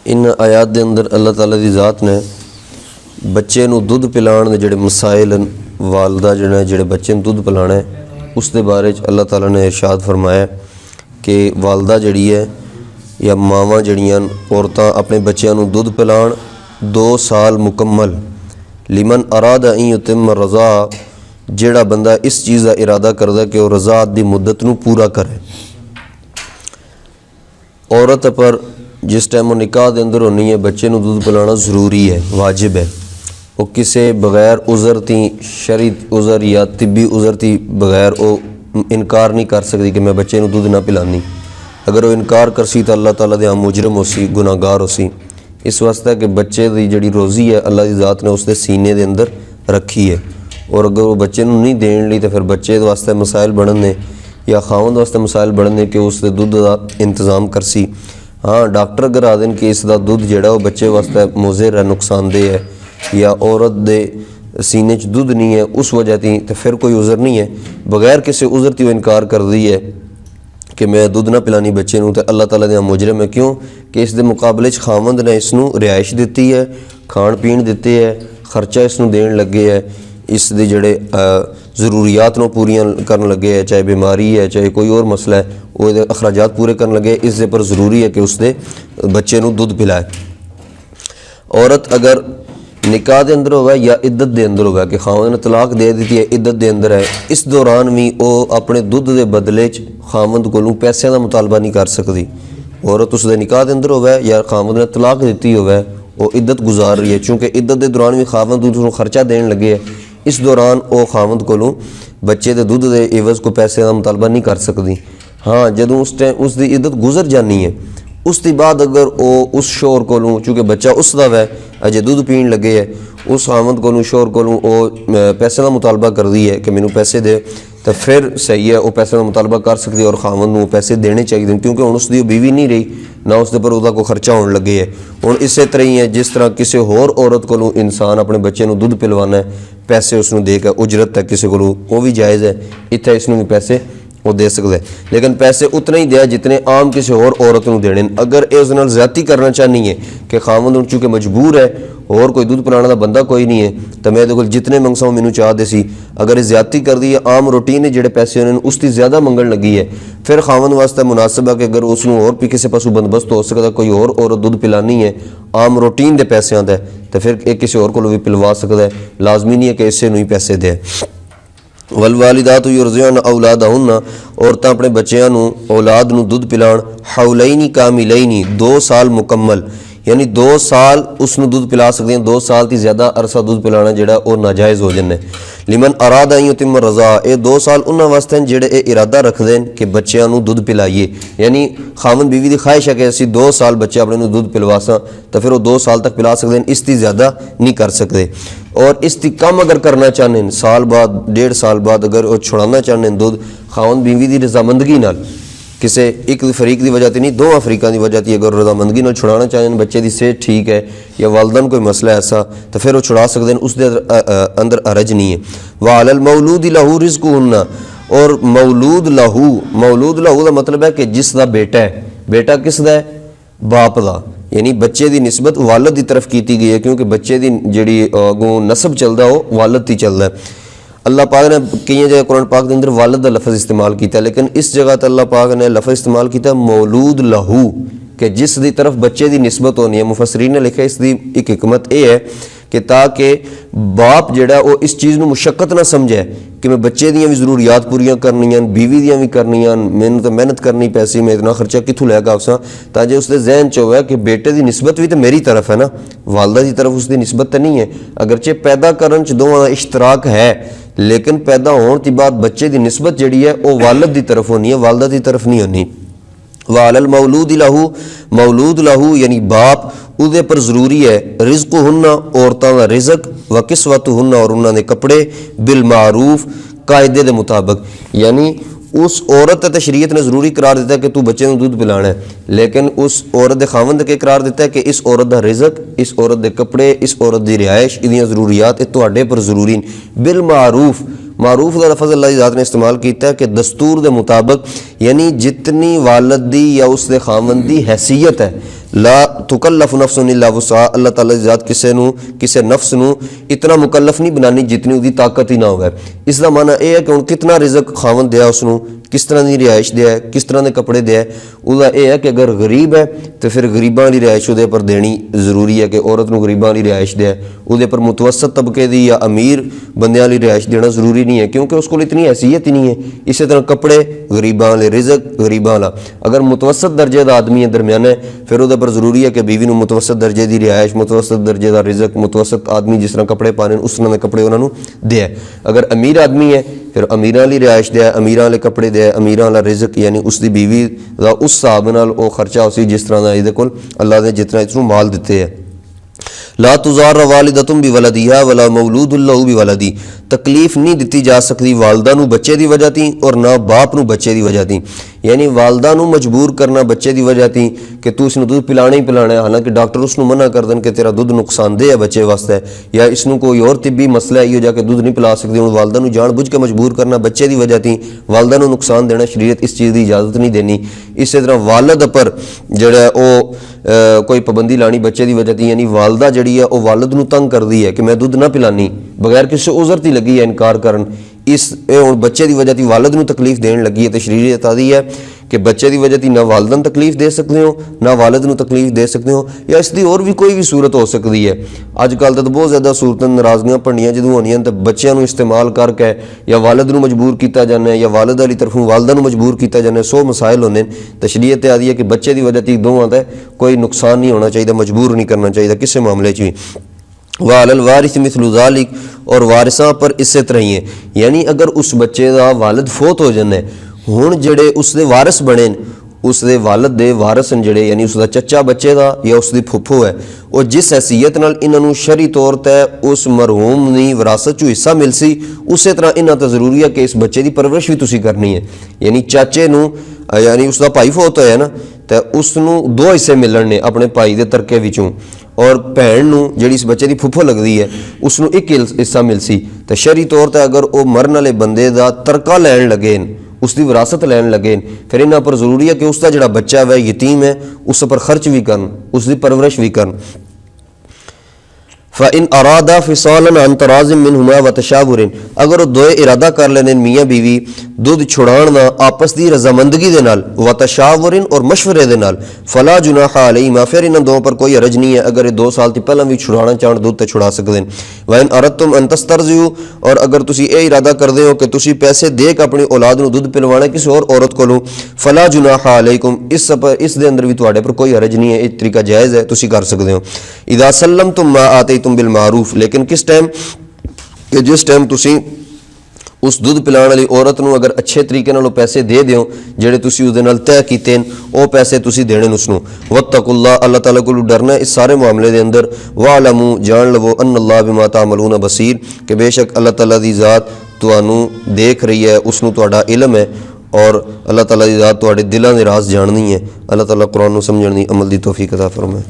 इन आयात के अंदर अल्लाह ताला की ज़ात ने बच्चे नूं दुध पिलाण दे जिहड़े मसाइल वालदा जिहड़ा जिहड़े बच्चे नूं दुध पिलाना है उस दे बारे च अल्लाह ताला ने इरशाद फरमाया कि वालदा जिहड़ी है या मावां जिहड़ियां औरतां अपने बच्चों नूं दुध पिलाण 2 साल मुकम्मल लिमन अरादा अन युतिम रज़ा जिहड़ा बंदा इस चीज़ का इरादा करदा कि वह रज़ात की मुद्दत नूं पूरा करे। औरत पर जिस टाइम वो निकाह के अंदर होनी है बच्चे नूं दूध पिलाना ज़रूरी है, वाजिब है। वो किसी बगैर उज़र ती शरी उज़र या तिब्बी उज़र ती बगैर वो इनकार नहीं कर सकती कि मैं बच्चे नूं दूध ना पिलानी। अगर वो इनकार करसी तो अल्लाह ताला दे आम मुजरम होसी, गुनाहगार होसी। इस वास्ते कि बच्चे की जिहड़ी रोज़ी है अल्लाह की ज़ात ने उसके सीने के अंदर रखी है और अगर वो बच्चे नूं नहीं देण लई तो फिर बच्चे वास्ते मसाइल बनने या खावंद वास्ते मसाइल बनने कि उसके दुध का इंतज़ाम करसी। हाँ, डॉक्टर अगर आ देन कि इसका दुध जिहड़ा वो बच्चे वास्ते मुज़र है, नुकसानदेह है या औरत दे सीने च दुध नहीं है उस वजह ती तो फिर कोई उज़र नहीं है। बगैर किसी उज़र ती वो इनकार कर दी है कि मैं दुध ना पिलानी बच्चे नूं तो अल्लाह ताला दे मुजरम है। क्यों कि इस दे मुकाबले च खावंद ने इसनूं रिहाइश दित्ती है, खाण पीण दिते है, खर्चा इसनूं देण लगे है, इस दे जिहड़े ज़रूरियात नूं पूरियां करन लगे है, चाहे बीमारी है चाहे कोई और मसला है वो अखराजात पूरे करन लगे। इस दे पर ज़रूरी है कि उसके बच्चे नूं दुध पिलाए। औरत अगर निकाह के अंदर होगा या इद्दत के अंदर होगा कि खावंद ने तलाक दे दी है, इद्दत के अंदर है, इस दौरान भी वो अपने दुध के बदले खावंद कोलों पैसों का मुतालबा नहीं कर सकती। औरत उसके निकाह के अंदर होगा या खावंद ने तलाक दी होगा वो इद्दत गुजार रही है, चूँकि इद्दत के दौरान भी खावंद उसको खर्चा देन लगे है, इस दौरान वो खावंद कोलों बच्चे के दुध के एवज़ को पैसे का मुतालबा नहीं कर सकती। हाँ, जदों उस टाइम उसकी इद्दत गुजर जानी है उसके बाद अगर वो उस शोर कोलों चूँकि बच्चा उसका वै अजे दुध पीण लगे है उस खावंद कोलों शोर कोलों वो पैसे का मुतालबा कर दी है कि मैनू पैसे दे तो फिर सही है, वो पैसे का मुतालबा कर सकती है और खावंद नूं पैसे देने चाहिए क्योंकि हुण उसकी बीवी नहीं रही ना उसके पर उसका कोई खर्चा होने लगे है। हुण इस तरह ही है जिस तरह किसी होर औरत कोलों इंसान अपने बच्चे नूं दुध पिलवाना है पैसे उसनूं दे के उजरत है किसी कोलों वो भी जायज़ है, इत्थे इसनूं भी पैसे वो दे सकता है लेकिन पैसे उतने ही दे जितने आम किसी होर औरत नूं देने। अगर ये उस नाल ज़्यादती करना चाहनी है कि खावंद चूँकि मजबूर है और कोई दुध पिलाने का बंदा कोई नहीं है तो मैं कोल जितने मंगसा मैनू चाह दे सी, अगर ये ज़्यादती कर दी है आम रोटीन है जिहड़े पैसे उन्होंने उसकी ज़्यादा मंगन लगी है फिर खावंद वास्ते मुनासिब है कि अगर उसनूं होर भी किसी पासों बंदोबस्त हो सकता कोई और औरत दुध पिलानी है आम रोटीन के पैसों का तो फिर एक किसी होर कोलों भी पिलवा सकता है, लाजमी नहीं है कि इसे नूं ही पैसे दे। वलवालिदात युरज़िअन औलादहुन्ना औरतां अपने बच्चों नूं औलाद नूं दुध पिलाण हौलैनी कामिलैनी 2 साल मुकम्मल यानी 2 साल उसनूं दुध पिला सकते हैं। 2 साल की ज़्यादा अरसा दुध पिलाना जिहड़ा वो नाजायज़ हो जाए। लिमन अरादा अन युतिम रज़ा ये 2 साल उन्होंने वास्ते जिहड़े ये इरादा रखते हैं कि बच्चों नूं दुध पिलाइए यानी खावंद बीवी की ख्वाहिश है कि असीं 2 साल बच्चे अपने नूं दुध पिलवासां तो फिर वो 2 साल तक पिला सकते हैं, इसकी ज़्यादा नहीं कर सकते। और इसकी कम अगर करना चाहते हैं साल बाद 1.5 साल बाद अगर वो छुड़ाना चाहते हैं दुध खावंद बीवी की रजामंदगी नाल किसी एक फरीक की वजह से नहीं 2 फरीकों की वजह से अगर रजामंदगी नाल छुड़ाना चाहते हैं बच्चे की सेहत ठीक है या वालदन कोई मसला ऐसा तो फिर वो छुड़ा सकते हैं, उसके अंदर अरज नहीं है। वालल मौलूद लहू रिज़्क़ुहुन्ना और मौलूद लहू का मतलब है कि जिसका बेटा है, बेटा किसदा है? बाप का, यानी बच्चे की निस्बत वालद की तरफ की गई है क्योंकि बच्चे की जिहड़ी अगों नसब चलता वो वालद ही चलता है। अल्लाह पाक ने कई जगह कुरान पाक के अंदर वालद का लफज इस्तेमाल किया लेकिन इस जगह तो अल्लाह पाक ने लफज इस्तेमाल किया मौलूद लहू कि जिस दी तरफ बच्चे की निस्बत होनी है। मुफस्सरीन ने लिखा इसकी एक हिकमत यह है कि ताकि बाप जिहड़ा वो इस चीज़ में मुशक्कत ना समझे कि मैं बच्चे दियां भी ज़रूरियात पूरियां करनियां बीवी दियां भी करनियां, मैंने तो मेहनत करनी पैसी मैं इतना खर्चा कित्थों लैगा अवसा ताकि उसके जहन च होवे कि बेटे की निस्बत भी तो मेरी तरफ है ना, वालदा की तरफ उसकी निस्बत तो नहीं है। अगरचे पैदा करन च दोवां दा इश्तराक है लेकिन पैदा होने के बाद बच्चे की निस्बत जिहड़ी है वो वालद की तरफ होनी है, वालदा की तरफ नहीं होनी। वालल मौलूद लहू यानी बाप उहदे पर ज़रूरी है रिज़्क़ुहुन्ना औरतां दा रिज़्क़ व किस्वतुहुन्ना और उन्होंने कपड़े बिल मारूफ कायदे के मुताबिक यानी उस औरत ते शरीयत ने ज़रूरी करार दिता है कि तू बच्चे को दूध पिलाना है लेकिन उस औरत के खावंद के करार दिता है कि इस औरत का रिज़्क़, इस औरत के कपड़े, इस औरत की रिहाइश, इदियां ज़रूरियात तुहाडे पर ज़रूरी बिल मारूफ। मारूफ का लफज अल्लाह की ज़ात ने इस्तेमाल किया है कि दस्तूर के मुताबिक यानी जितनी वालद दी या उसके खावंद की हैसियत है ला तुकल्लफ नफ्सुन इल्ला वुसअहा, अल्लाह ताला दी ज़ात किसे नफ्स नूं इतना मुकल्लफ नहीं बनानी जितनी उसकी ताकत ही ना होवे। इसका माना यह है कि हुण कितना रिज़क खावन दिया उसनूं, किस तरह की रिहाइश दिया है, किस तरह के कपड़े दिया है, उसका यह है कि अगर गरीब है तो फिर गरीबां वाली रिहाइश उहदे पर देनी जरूरी है कि औरत नूं गरीबां वाली रिहाइश दे। उहदे पर मुतवसत तबके की या अमीर बंदियां वाली रिहाइश देना जरूरी नहीं है, क्योंकि उसको इतनी हैसियत ही नहीं है। इसी तरह कपड़े गरीबां वाले, रिज़क गरीबां वाला। अगर मुतवसत दर्जे का आदमी है, दरमियाना है, फिर उहदे पर जरूरी है कि बीवी नूं मुतवसत दर्जे की रिहाइश, मुतवसत दर्जे का रिज़क, मुतवसत आदमी जिस तरह कपड़े पाने उस तरह के कपड़े उन्होंने दे। अगर अमीर आदमी है फिर अमीरां वाली रिहाइश दे, अमीरां वाले कपड़े दे, अमीरां वाला रिज़क, यानी उसकी बीवी का उस हिसाब नाल वो खर्चा उसी जिस तरह का इहदे कोल अल्लाह ने जितना इसनूं माल दिते है। ला तुज़ार वालिदतुम बि वलदिहा वला मौलूदुन लहू बि वलदी, तकलीफ नहीं दी जा सकती वालदा नूं बच्चे की वजह थी और ना बाप नूं बच्चे की वजह थी। यानी वालदा नूं मजबूर करना बच्चे की वजह थी कि तू इसनूं दूध पिलाना ही पिलाना है, हालांकि डॉक्टर उसनूं मना कर देन कि तेरा दूध नुकसानदेह है बच्चे वास्ते, या इसनूं कोई और तिब्बी मसला है जाके दूध नहीं पिला सकते, हुण वालदा नूं जान बुझ के मजबूर करना बच्चे की वजह थी, वालदा नूं नुकसान देना शरीयत इस चीज़ की इजाज़त नहीं देनी। इस तरह वालद पर जिहड़ा वो कोई पाबंदी लानी बच्चे की वजह थी, यानी वालदा जिहड़ी है वो वालद नूं तंग करदी है कि मैं दूध ना पिलानी, बगैर किसी उज़र ती लगी है इनकार करन, इस हुण बच्चे की वजह थी वालद नूं तकलीफ देन लगी है, तो शरीयत आदी है कि बच्चे की वजह थी ना वालदन तकलीफ दे सकते हो ना वालद नूं तकलीफ दे सकते हो, या इसकी और भी कोई भी सूरत हो सकती है। अजकल तो बहुत ज़्यादा सूरत नाराज़गियां भंडियां जो होनियां तो बच्चों को इस्तेमाल करके या वालद नूं मजबूर किया जाना है या वालद वाली तरफों वालदा नूं मजबूर किया जाना है, 100 मसाइल होने। तो शरीयत आदि है कि बच्चे की वजह थी दोवां दा कोई नुकसान नहीं होना चाहिए, मजबूर नहीं करना चाहिए किसी मामले भी। वालल वारिस मिसलु ज़ालिक, और वारिसां पर इससे तरह ही है, यानी अगर उस बच्चे का वालद फोत हो जाए हुण जिहड़े उसके वारिस बने उसके वालद दे वारिस जिहड़े यानी उसका चचा बच्चे का या उसकी फुफो है, और जिस हैसीयत नाल इन्हों शरी तौर पर उस मरहूम की विरासत चो हिस्सा मिल सी, उस तरह इन्हां तो जरूरी है कि इस बच्चे की परवरिश भी तुसीं करनी है। यानी चाचे नूं यानी उसका भाई फोत होया ना तो उसनूं 2 हिस्से मिलने अपने भाई के तरके विचों, और भैन नूं जिहड़ी इस बच्चे की फुफो लगती है उसनूं 1 हिस्सा मिल सी। तो शरी तौर पर अगर वो मरन वाले बंदे का तरका लैन लगे, उसकी विरासत लैन लगे, फिर इन्हां पर जरूरी है कि उसका जिहड़ा बच्चा है यतीम है उस पर खर्च भी करन, उसकी परवरिश भी करन। फ़इन अरादा फ़िसालन अन तराज़िम मिनहुमा व तशावुरिन, अगर वो दोए इरादा कर लेने मियाँ बीवी दुध छुड़ाण दा आपस की रजामंदगी दे नाल व तशावुरिन और मशवरे दे नाल, फला जुनाहा अलैहिमा, फिर इन्हां दोवां पर कोई हरज नहीं है अगर ये 2 साल ती पहलां भी छुड़ाना चाहण दूध तो छुड़ा सकते हैं। व इन अरदतुम अन तस्तरज़ियू, और अगर तुसी ये इरादा करते हो कि तुसी पैसे दे के अपनी औलाद नूं दुध पिलवाना किसी और औरत कोलों, फला जुनाहा अलैकुम, इस दे अंदर भी तुहाडे पर कोई हरज नहीं है, ये तरीका जायज़ है, तुसी कर सकते हो। इदा सल्लमतुम मा आतैतुम बिल मारूफ, लेकिन किस टाइम कि जिस टाइम तुसी उस दुध पिलाने वाली औरत नूं अगर अच्छे तरीके नाल पैसे दे दिओ जिहड़े तुसी उसदे नाल तय कीते वो पैसे तुसी देने उसनूं। वत्तकुल्लाह, अल्लाह ताला कोलों डरना इस सारे मामले दे अंदर। वालमू, जान लवो अन्नल्लाह बिमा तामलून बसीर, कि बेशक अल्लाह ताला दी ज़ात तुहानूं देख रही है, उसनूं तुहाडा इल्म है, और अल्लाह ताला दी ज़ात तुहाडे दिलां दे राज जाननी है। अल्लाह ताला कुरान नूं समझण दी अमल दी तौफीक अता फरमाए।